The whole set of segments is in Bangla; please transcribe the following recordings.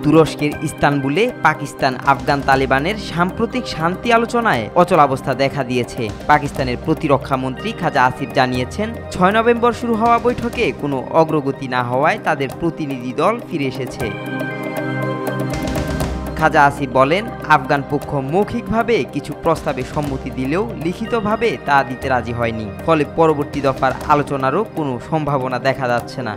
তুরস্কের ইস্তানবুলে পাকিস্তান আফগান তালেবানের সাম্প্রতিক শান্তি আলোচনায় অচলাবস্থা দেখা দিয়েছে। পাকিস্তানের প্রতিরক্ষা মন্ত্রী খাজা আসিফ জানিয়েছেন, ৬ নভেম্বর শুরু হওয়া বৈঠকে কোনো অগ্রগতি না হওয়ায় তাদের প্রতিনিধি দল ফিরে এসেছে। খাজা আসিফ বলেন, আফগান পক্ষ মৌখিকভাবে কিছু প্রস্তাবে সম্মতি দিলেও লিখিতভাবে তা দিতে রাজি হয়নি, ফলে পরবর্তী দফার আলোচনারও কোনো সম্ভাবনা দেখা যাচ্ছে না।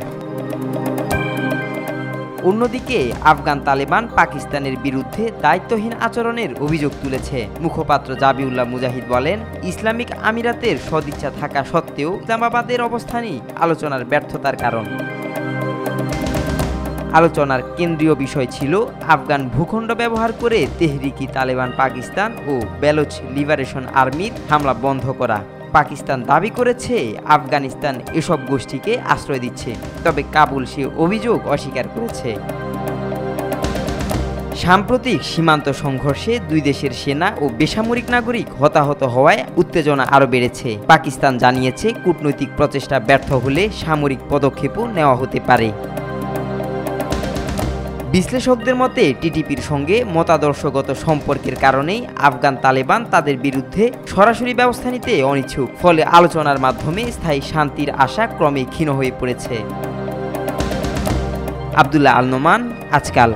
অন্যদিকে আফগান তালেবান পাকিস্তানের বিরুদ্ধে দায়িত্বহীন আচরণের অভিযোগ তুলেছে। মুখপাত্র জাবিউল্লাহ মুজাহিদ বলেন, ইসলামিক আমিরাতের সদিচ্ছা থাকা সত্ত্বেও ইসলামাবাদের অবস্থানই আলোচনার ব্যর্থতার কারণ। আলোচনার কেন্দ্রীয় বিষয় ছিল আফগান ভূখণ্ড ব্যবহার করে তেহরিকি তালেবান পাকিস্তান ও বেলুচ লিবারেশন আর্মির হামলা বন্ধ করা। পাকিস্তান দাবি করেছে আফগানিস্তান এসব গোষ্ঠীকে আশ্রয় দিচ্ছে, তবে কাবুল সে অভিযোগ অস্বীকার করেছে। সাম্প্রতিক সীমান্ত সংঘর্ষে দুই দেশের সেনা ও বেসামরিক নাগরিক হতাহত হওয়ায় উত্তেজনা আরও বেড়েছে। পাকিস্তান জানিয়েছে, কূটনৈতিক প্রচেষ্টা ব্যর্থ হলে সামরিক পদক্ষেপও নেওয়া হতে পারে। বিশ্লেষকদের মতে টিটিপির সঙ্গে মতাদর্শগত সম্পর্কের কারণেই আফগান তালেবান তাদের বিরুদ্ধে সরাসরি ব্যবস্থা নিতে অনিচ্ছুক, ফলে আলোচনার মাধ্যমে স্থায়ী শান্তির আশা ক্রমেই ক্ষীণ হয়ে পড়েছে। আব্দুল্লাহ আল নোমান, আজকাল।